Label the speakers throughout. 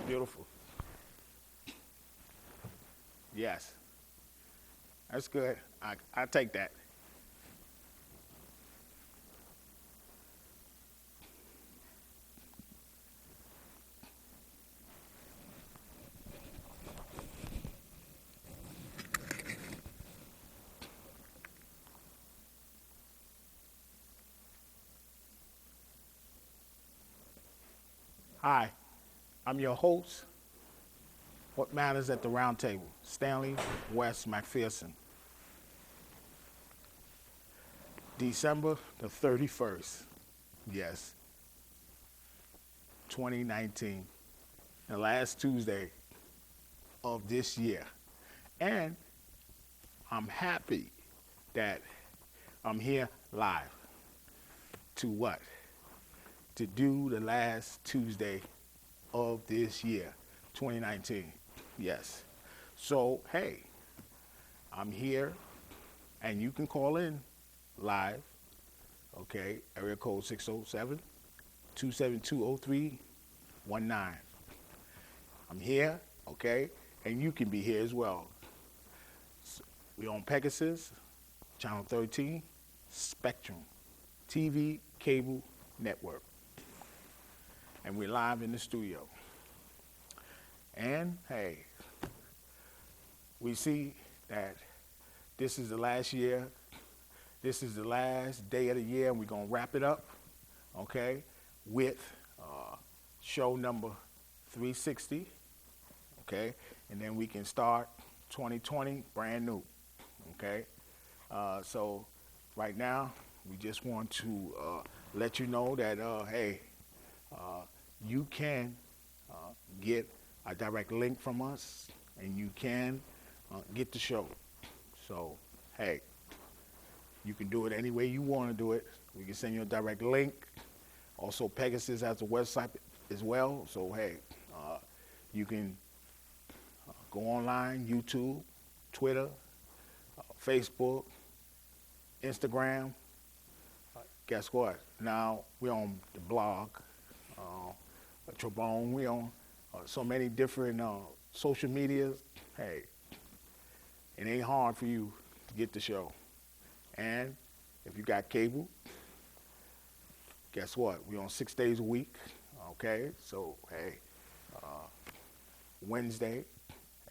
Speaker 1: Beautiful. Yes. That's good. I take that. Hi, I'm your host. What matters at the Roundtable? Stanley West McPherson. December the 31st. Yes, 2019. The last Tuesday of this year. And I'm happy that I'm here live to what? To do the last Tuesday of this year, 2019. Yes. So, hey, I'm here and you can call in live, okay? Area code 607 272 0319. I'm here, okay? And you can be here as well. We're on Pegasus, Channel 13, Spectrum, TV, cable, network. And we're live in the studio. And hey, we see that this is the last year. This is the last day of the year, and we're going to wrap it up, okay, with show number 360, okay? And then we can start 2020 brand new, okay? So right now, we just want to let you know that, hey, you can get a direct link from us, and you can get the show. So, hey, you can do it any way you want to do it. We can send you a direct link. Also, Pegasus has a website as well. So, hey, you can go online, YouTube, Twitter, Facebook, Instagram. Guess what? Now we're on the blog, Trabone. We're on so many different social medias. Hey, it ain't hard for you to get the show. And if you got cable, guess what? We're on 6 days a week, okay? So, hey, Wednesday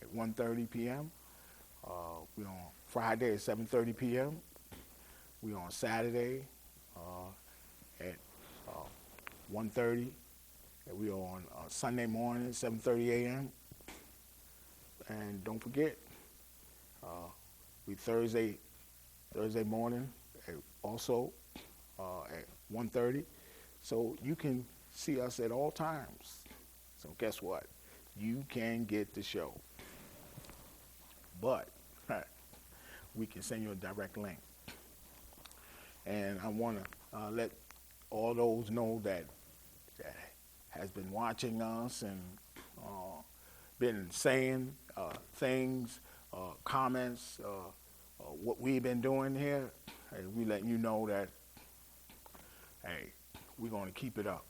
Speaker 1: at 1:30 p.m. We're on Friday at 7:30 p.m. We're on Saturday at 1:30. And we're on Sunday morning, 7:30 a.m. And don't forget, we Thursday morning also at 1:30. So you can see us at all times. So guess what? You can get the show. But we can send you a direct link. And I want to let all those know that has been watching us and been saying things, comments, what we've been doing here. Hey, we letting you know that, hey, we're going to keep it up.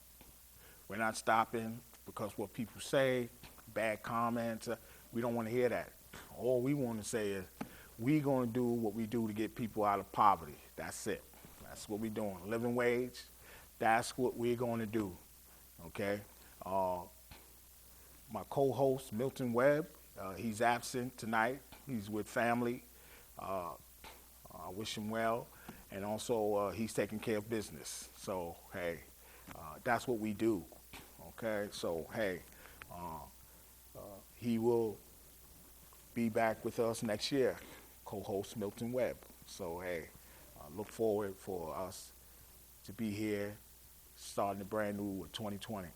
Speaker 1: We're not stopping because what people say, bad comments, we don't want to hear that. All we want to say is we're going to do what we do to get people out of poverty. That's it. That's what we're doing. Living wage, that's what we're going to do, okay? My co-host, Milton Webb, he's absent tonight. He's with family. I wish him well. And also, he's taking care of business. So, hey, that's what we do, okay? So, hey, he will be back with us next year, co-host Milton Webb. So, hey, look forward for us to be here starting a brand new 2020.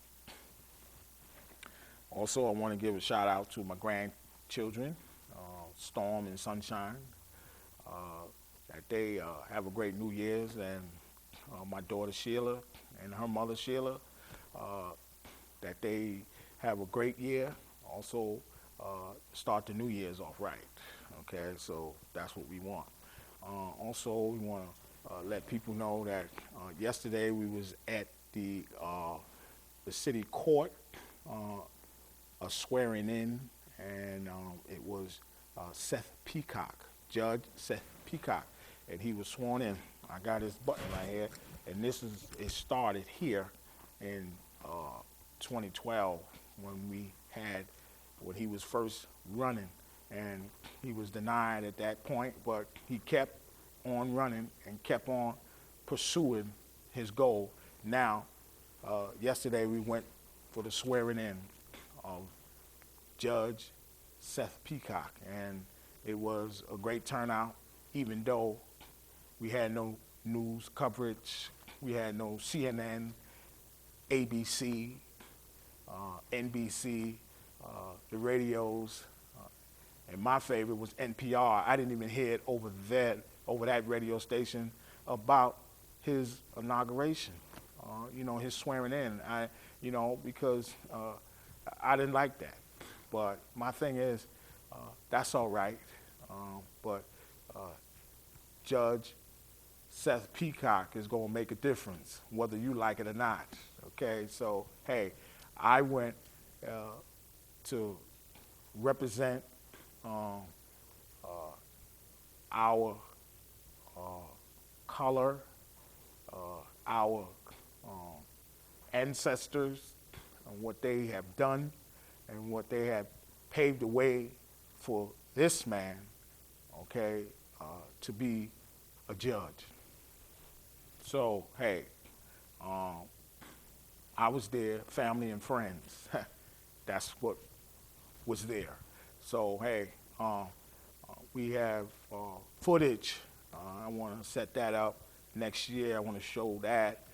Speaker 1: Also, I want to give a shout out to my grandchildren, Storm and Sunshine, that they have a great New Year's, and my daughter Chela and her mother Chela, that they have a great year. Also, start the New Year's off right. Okay, so that's what we want. Also, we want to let people know that yesterday we was at the city court a swearing in, and it was Seth Peacock, Judge Seth Peacock, and he was sworn in. I got his button right here, and it started here in 2012 when he was first running, and he was denied at that point, but he kept on running and kept on pursuing his goal. Now, yesterday we went for the swearing in of Judge Seth Peacock, and it was a great turnout, even though we had no news coverage, we had no CNN, ABC, NBC, the radios, and my favorite was NPR. I didn't even hear it over that radio station about his inauguration, his swearing in. Because I didn't like that. But my thing is, that's all right. But Judge Seth Peacock is going to make a difference, whether you like it or not. Okay, so hey, I went to represent our color, our ancestors, and what they have done, and what they have paved the way for this man, okay, to be a judge. So, hey, I was there, family and friends. That's what was there. So, hey, we have footage. I want to set that up next year. I want to show that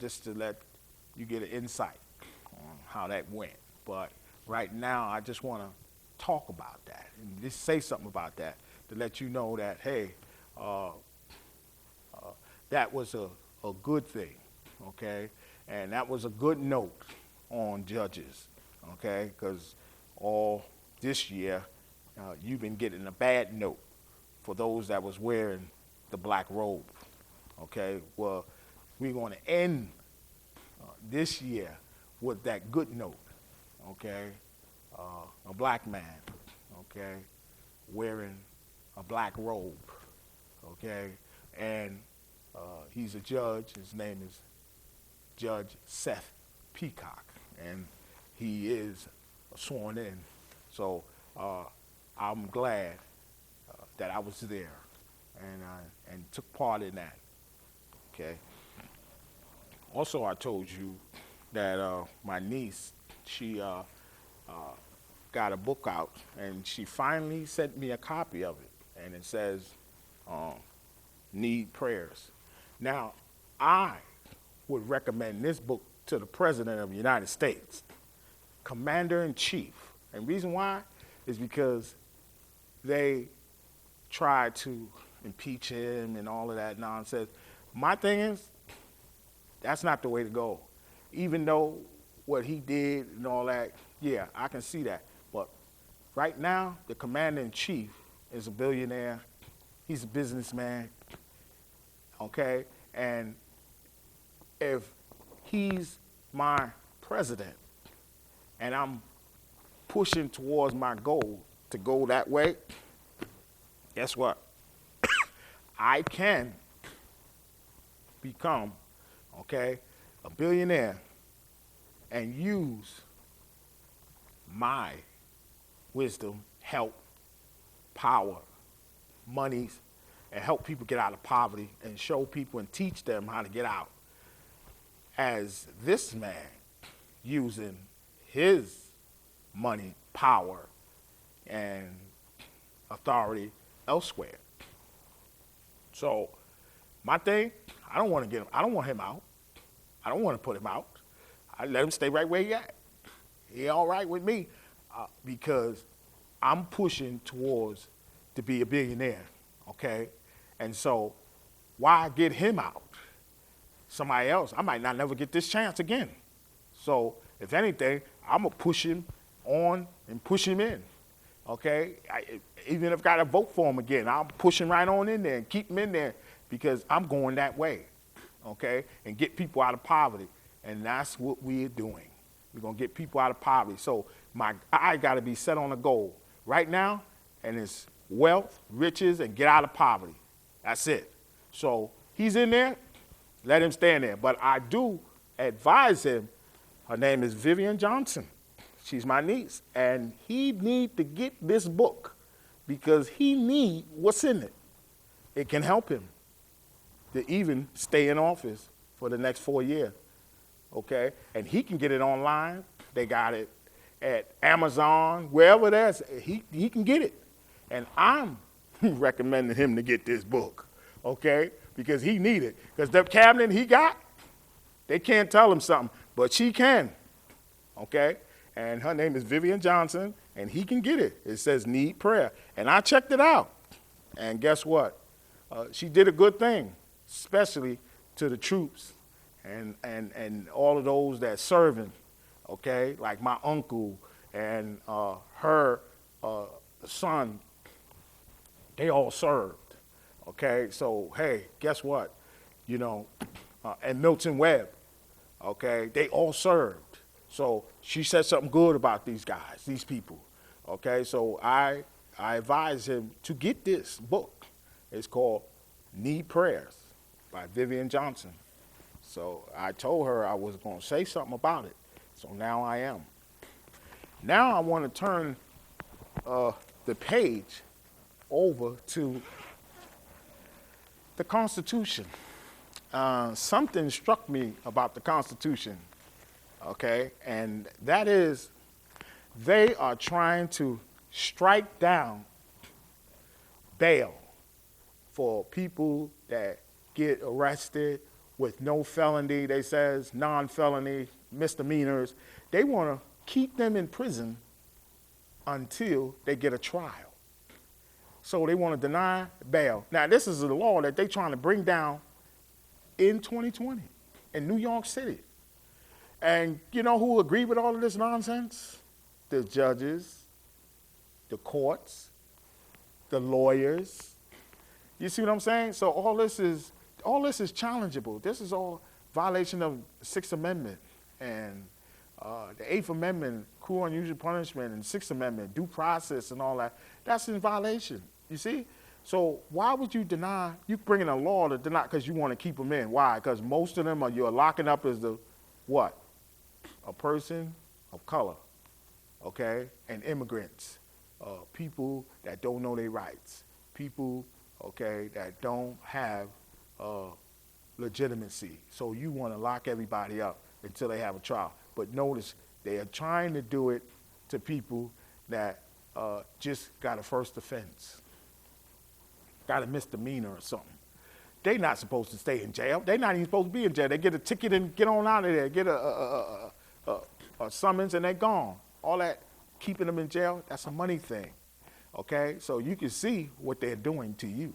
Speaker 1: just to let you get an insight on how that went. But right now, I just want to talk about that and just say something about that to let you know that, hey, that was a good thing, okay? And that was a good note on judges, okay? Because all this year, you've been getting a bad note for those that was wearing the black robe, okay? Well, we're going to end this year with that good note, okay? A black man, okay, wearing a black robe, okay? And he's a judge. His name is Judge Seth Peacock, and he is sworn in. So I'm glad that I was there and took part in that. Okay. Also, I told you that my niece, she got a book out, and she finally sent me a copy of it, and it says, "Need prayers." Now, I would recommend this book to the President of the United States, Commander-in-Chief. And the reason why is because they tried to impeach him and all of that nonsense. My thing is, that's not the way to go. Even though what he did and all that, yeah, I can see that. But right now, the Commander-in-Chief is a billionaire. He's a businessman, okay? And if he's my president and I'm pushing towards my goal to go that way, guess what? I can become, okay, a billionaire and use my wisdom, help, power, monies, and help people get out of poverty and show people and teach them how to get out. As this man using his money, power, and authority elsewhere. So my thing, I don't want him out. I don't want to put him out. I let him stay right where he at. He all right with me because I'm pushing towards to be a billionaire, okay? And so why get him out? Somebody else, I might not never get this chance again. So if anything, I'm going to push him on and push him in, okay? Even if I got to vote for him again, I'll push him right on in there and keep him in there because I'm going that way, okay? And get people out of poverty. And that's what we're doing. We're going to get people out of poverty. So My eye got to be set on a goal right now, and it's wealth, riches, and get out of poverty. That's it. So he's in there, let him stay in there. But I do advise him. Her name is Vivian Johnson. She's my niece, and he need to get this book because he need what's in it. It can help him to even stay in office for the next 4 years, okay? And he can get it online. They got it at Amazon, wherever that's, he can get it. And I'm recommending him to get this book, okay? Because he need it. Because the cabinet he got, they can't tell him something, but she can, okay? And her name is Vivian Johnson, and he can get it. It says need prayer. And I checked it out. And guess what? She did a good thing, especially to the troops and all of those that serving, okay? Like my uncle and her son, they all served, okay? So, hey, guess what? You know, and Milton Webb, okay? They all served. So she said something good about these guys, these people, okay? So I advise him to get this book. It's called Need Prayers by Vivian Johnson. So I told her I was going to say something about it. So now I am. Now I want to turn the page over to the Constitution. Something struck me about the Constitution. Okay, and that is they are trying to strike down bail for people that get arrested with no felony, they says, non-felony, misdemeanors. They want to keep them in prison until they get a trial. So they want to deny bail. Now, this is a law that they're trying to bring down in 2020 in New York City. And you know who agree with all of this nonsense? The judges, the courts, the lawyers. You see what I'm saying? So all this is challengeable. This is all violation of the Sixth Amendment and the Eighth Amendment, cruel and unusual punishment, and Sixth Amendment, due process and all that. That's in violation, you see? So why would you deny, you bringing a law to deny because you want to keep them in? Why? Because most of them you're locking up as the what? A person of color, okay, and immigrants, people that don't know their rights, people, okay, that don't have legitimacy. So you want to lock everybody up until they have a trial. But notice they are trying to do it to people that just got a first offense, got a misdemeanor or something. They're not supposed to stay in jail. They're not even supposed to be in jail. They get a ticket and get on out of there, get a summons, and they're gone. All that keeping them in jail, that's a money thing, okay? So you can see what they're doing to you.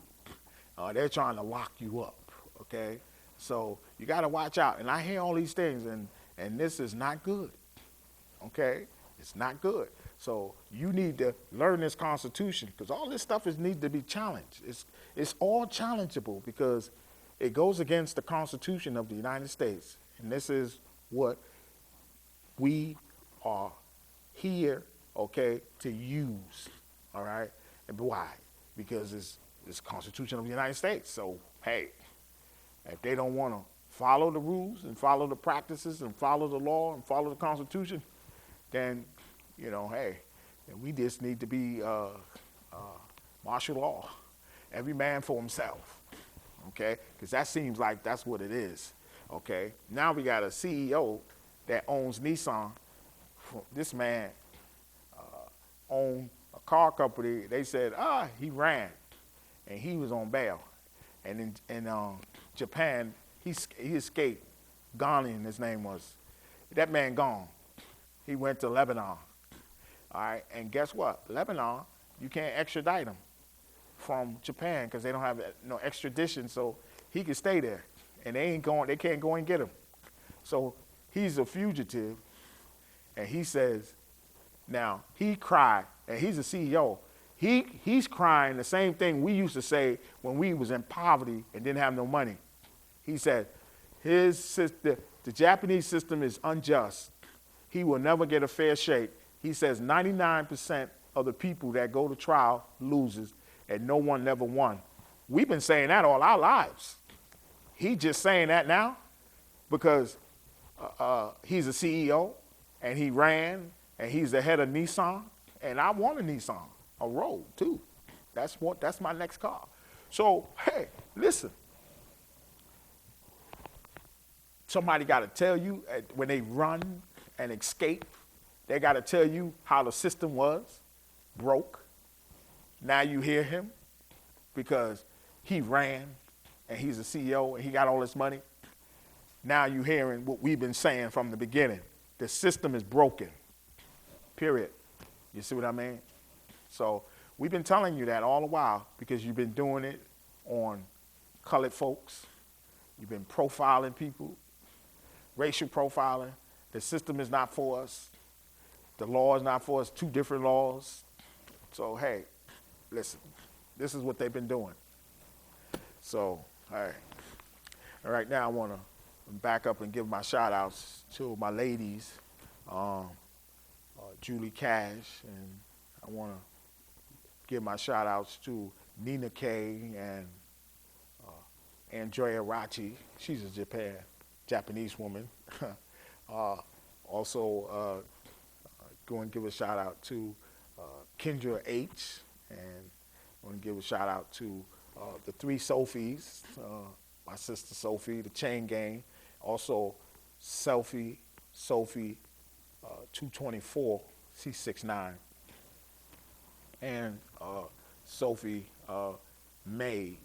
Speaker 1: They're trying to lock you up, okay? So you got to watch out. And I hear all these things, and this is not good, okay? It's not good. So you need to learn this Constitution because all this stuff needs to be challenged. It's all challengeable because it goes against the Constitution of the United States. And this is what we are here, okay, to use, all right? And why? Because it's the Constitution of the United States. So, hey, if they don't want to follow the rules and follow the practices and follow the law and follow the Constitution, then, you know, hey, then we just need to be martial law, every man for himself, okay? Because that seems like that's what it is, okay? Now we got a CEO that owns Nissan. This man owned a car company. They said, he ran, and he was on bail. And in Japan, he escaped. Ghanaian, his name was. That man gone. He went to Lebanon. All right, and guess what? Lebanon, you can't extradite him from Japan because they don't have no extradition, so he can stay there, and they can't go and get him. So he's a fugitive, and he says, now he cried, and he's a CEO. He's crying the same thing we used to say when we was in poverty and didn't have no money. He said, the Japanese system is unjust. He will never get a fair shake. He says 99% of the people that go to trial loses, and no one never won. We've been saying that all our lives. He's just saying that now because he's a CEO, and he ran, and he's the head of Nissan, and I want a Nissan, a Rogue too. That's my next car. So, hey, listen. Somebody got to tell you when they run and escape, they got to tell you how the system was, broke. Now you hear him because he ran and he's a CEO and he got all this money. Now you hearing what we've been saying from the beginning. The system is broken, period. You see what I mean? So we've been telling you that all the while because you've been doing it on colored folks. You've been profiling people, racial profiling. The system is not for us. The law is not for us, 2 different laws. So, hey, listen, this is what they've been doing. So, all right, now I want to back up and give my shout outs to my ladies, Julie Cash, and I want to give my shout outs to Nina Kay and Andrea Rachi. She's a Japanese woman. Also, go and give a shout out to Kendra H. And I want to give a shout out to the 3 Sophies, my sister Sophie, the Chain Gang. Also, Sophie 224, she's 6'9". And Sophie May,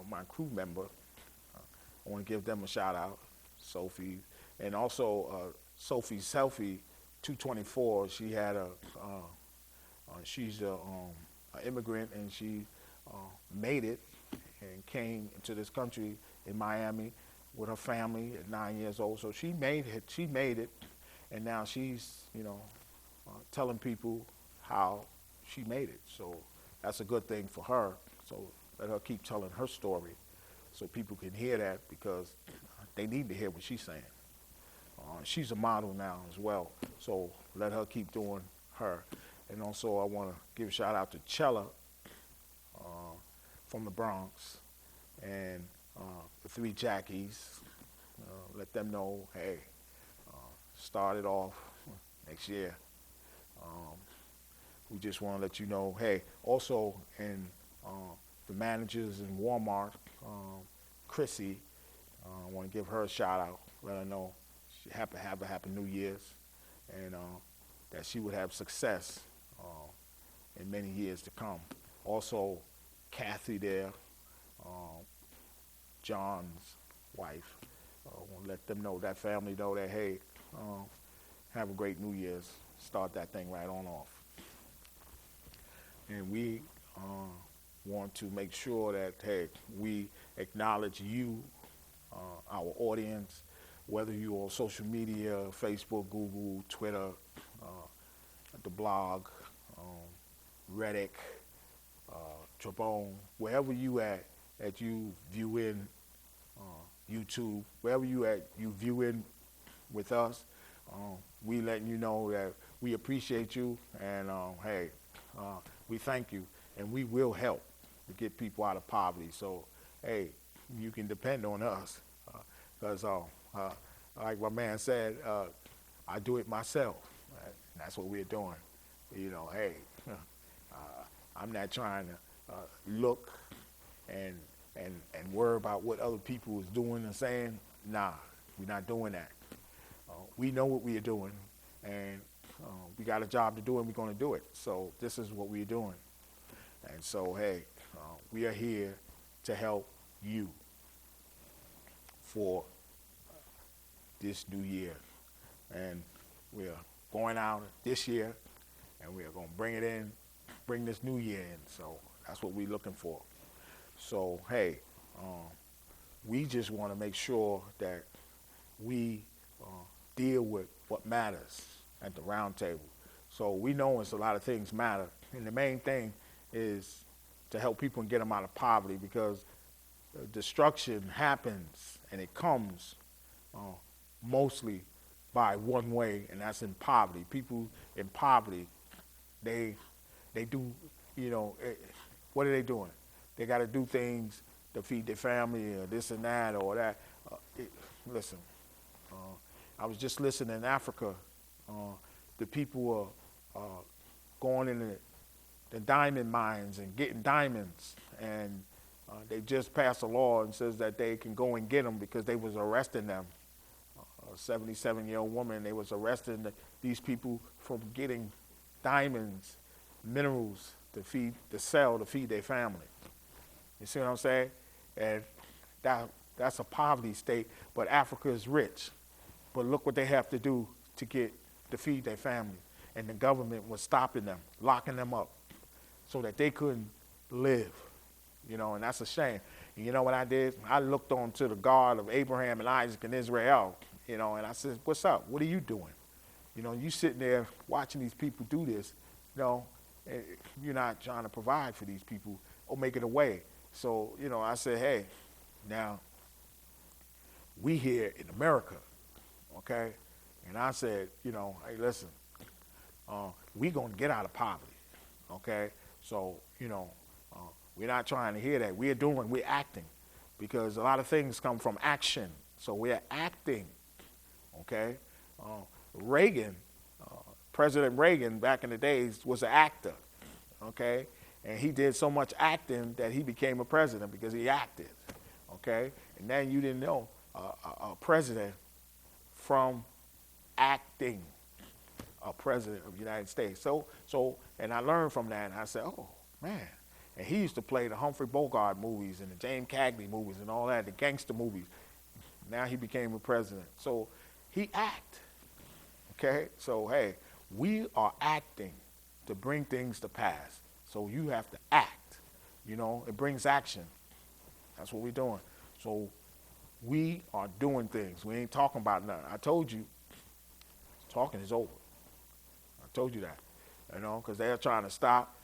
Speaker 1: my crew member. I want to give them a shout out, Sophie. And also Sophie Selfie 224, she had she's an immigrant, and she made it and came to this country in Miami with her family at 9 years old. So she made it, and now she's, telling people how she made it. So that's a good thing for her. So let her keep telling her story so people can hear that, because they need to hear what she's saying. She's a model now as well, so let her keep doing her. And also I want to give a shout out to Chela from the Bronx, and the 3 Jackies. Let them know, hey, start it off next year. We just want to let you know, hey, also in the managers in Walmart, Chrissy, I want to give her a shout out, let her know she have a happy New Year's, and that she would have success in many years to come. Also, Kathy there, John's wife, I want to let them know, that family know that, hey, have a great New Year's. Start that thing right on off. And we want to make sure that, hey, we acknowledge you, our audience, whether you're on social media, Facebook, Google, Twitter, the blog, Reddit, Trabone, wherever you at you view in YouTube, wherever you at, you view in with us, we letting you know that we appreciate you, and hey, we thank you, and we will help to get people out of poverty. So, hey, you can depend on us, because like my man said, I do it myself. Right? That's what we're doing. Hey, I'm not trying to look and worry about what other people is doing and saying. Nah, we're not doing that. We know what we are doing, and we got a job to do, and we're going to do it. So this is what we're doing. And so, hey, we are here to help you for this new year. And we are going out this year, and we are going to bring this new year in. So that's what we're looking for. So, hey, we just want to make sure that we deal with what matters at the Roundtable. So we know it's a lot of things matter, and the main thing is to help people and get them out of poverty, because destruction happens, and it comes mostly by one way, and that's in poverty. People in poverty, they do, what are they doing? They got to do things to feed their family or this and that or that. Listen, I was just listening in Africa. The people are going in the diamond mines and getting diamonds, and they just passed a law and says that they can go and get them because they was arresting them. A 77-year-old woman, they was arresting these people from getting diamonds, minerals to sell to feed their family. You see what I'm saying? And that's a poverty state, but Africa is rich. But look what they have to do to feed their family. And the government was stopping them, locking them up so that they couldn't live, and that's a shame. And you know what I did? I looked onto the God of Abraham and Isaac and Israel, and I said, what's up? What are you doing? You sitting there watching these people do this, you're not trying to provide for these people or make it a way. So, I said, hey, now, we here in America, okay? And I said, hey, listen, we gonna get out of poverty, okay? So, we're not trying to hear that. We're acting, because a lot of things come from action. So we're acting, okay? Reagan, President Reagan back in the days was an actor, okay? And he did so much acting that he became a president because he acted, okay? And then you didn't know a president from acting, a president of the United States. So, and I learned from that, and I said, oh, man. And he used to play the Humphrey Bogart movies and the James Cagney movies and all that, the gangster movies. Now he became a president. So he act, okay? So, hey, we are acting to bring things to pass. So you have to act, it brings action. That's what we're doing. So we are doing things. We ain't talking about nothing. I told you, talking is over. I told you that, because they're trying to stop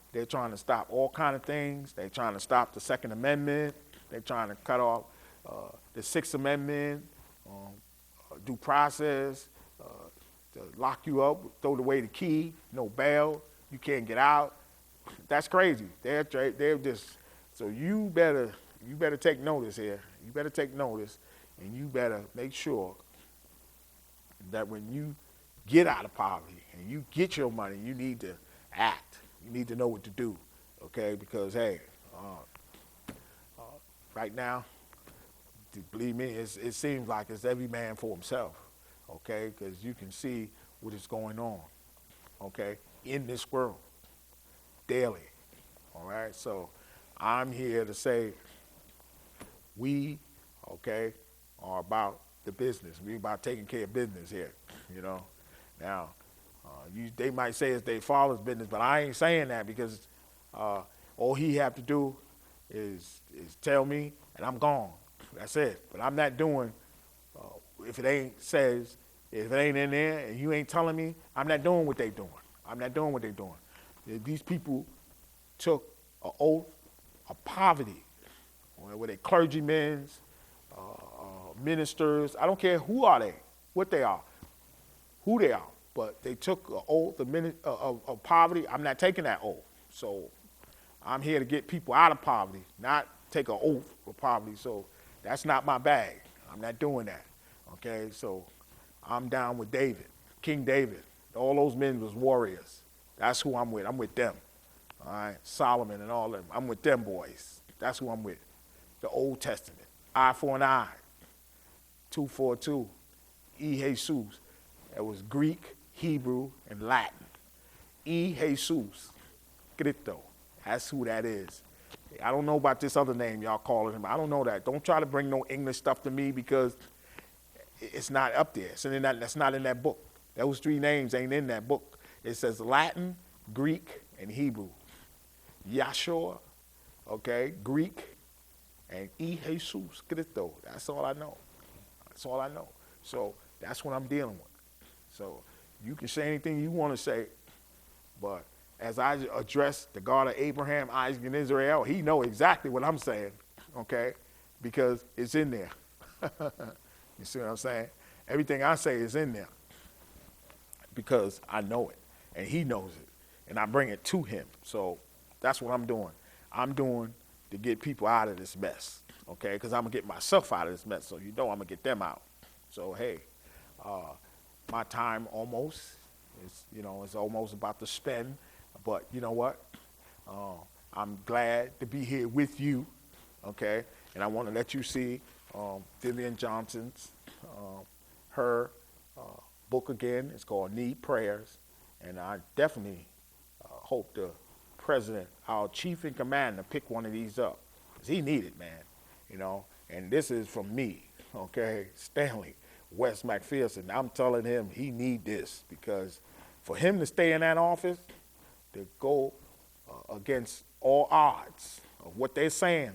Speaker 1: all kind of things. They're trying to stop the Second Amendment. They're trying to cut off the Sixth Amendment, due process, to lock you up, throw away the key, no bail, you can't get out. That's crazy. They're just, so you better take notice here. You better take notice, and you better make sure that when you get out of poverty and you get your money, you need to act. You need to know what to do, okay? Because, hey, right now, believe me, it seems like it's every man for himself, okay? Because you can see what is going on, okay, in this world daily, all right? So I'm here to say we, okay, are about the business. We about taking care of business here, Now, they might say it's their father's business, but I ain't saying that, because all he have to do is tell me, and I'm gone. That's it. But I'm not doing, if it ain't in there and you ain't telling me, I'm not doing what they doing. I'm not doing what they doing. These people took an oath of poverty, where they clergymen, ministers, I don't care who are they, what they are, who they are, but they took an oath of poverty. I'm not taking that oath. So I'm here to get people out of poverty, not take an oath of poverty. So that's not my bag. I'm not doing that, okay? So I'm down with David, King David. All those men was warriors. That's who I'm with. I'm with them, all right? Solomon and all them. I'm with them boys. That's who I'm with. The Old Testament, eye for an eye, 2 for 2, E Jesus. It was Greek, Hebrew, and Latin. E Jesus, Cristo. That's who that is. I don't know about this other name y'all calling him. I don't know that. Don't try to bring no English stuff to me, because it's not up there. That's not in that book. Those 3 names ain't in that book. It says Latin, Greek, and Hebrew. Yahshua, okay, Greek, and E Jesus Cristo. That's all I know. That's all I know. So that's what I'm dealing with. So you can say anything you want to say, but as I address the God of Abraham, Isaac, and Israel, he know exactly what I'm saying, okay, because it's in there. You see what I'm saying? Everything I say is in there, because I know it, and he knows it, and I bring it to him. So that's what I'm doing. I'm doing to get people out of this mess, okay? Because I'm going to get myself out of this mess, so I'm going to get them out. So, hey, my time almost is, it's almost about to spend, but you know what? I'm glad to be here with you, okay? And I want to let you see Vivian Johnson's, her book again. It's called Need Prayers, and I definitely hope the president, our chief in command, to pick one of these up, because he need it, man, and this is from me, okay? Stanley, West McPherson. I'm telling him he need this, because for him to stay in that office, to go against all odds of what they're saying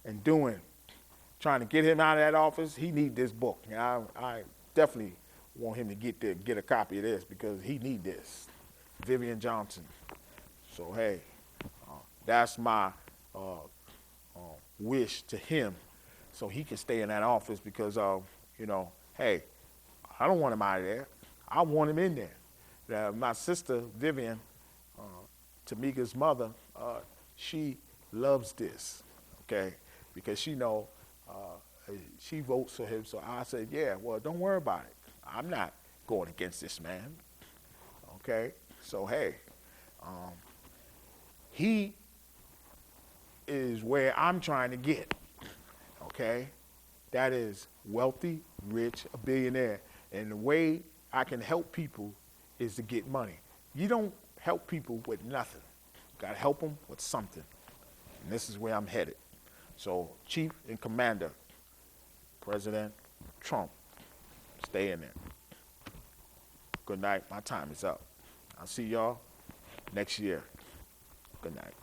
Speaker 1: and doing, trying to get him out of that office, he need this book. And I definitely want him to get a copy of this, because he need this. Vivian Johnson. So, hey, that's my wish to him, so he can stay in that office, because, hey, I don't want him out of there. I want him in there. My sister, Vivian, Tamika's mother, she loves this, okay, because she she votes for him. So I said, yeah, well, don't worry about it. I'm not going against this man, okay? So, hey, he is where I'm trying to get, okay? That is wealthy, rich, a billionaire. And the way I can help people is to get money. You don't help people with nothing. You got to help them with something. And this is where I'm headed. So, Chief and Commander, President Trump, stay in there. Good night. My time is up. I'll see y'all next year. Good night.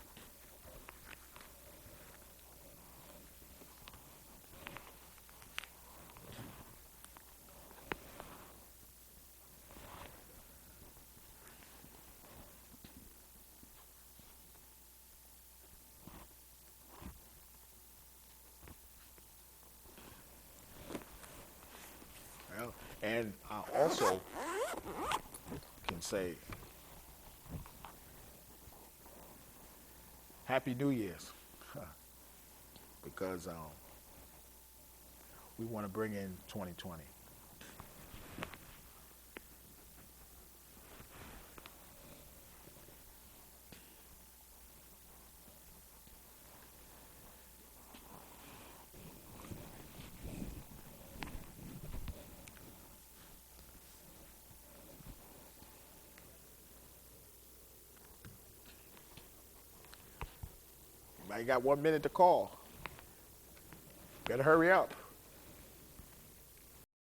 Speaker 1: And I also can say Happy New Year's, because we want to bring in 2020. You got 1 minute to call. Better hurry up.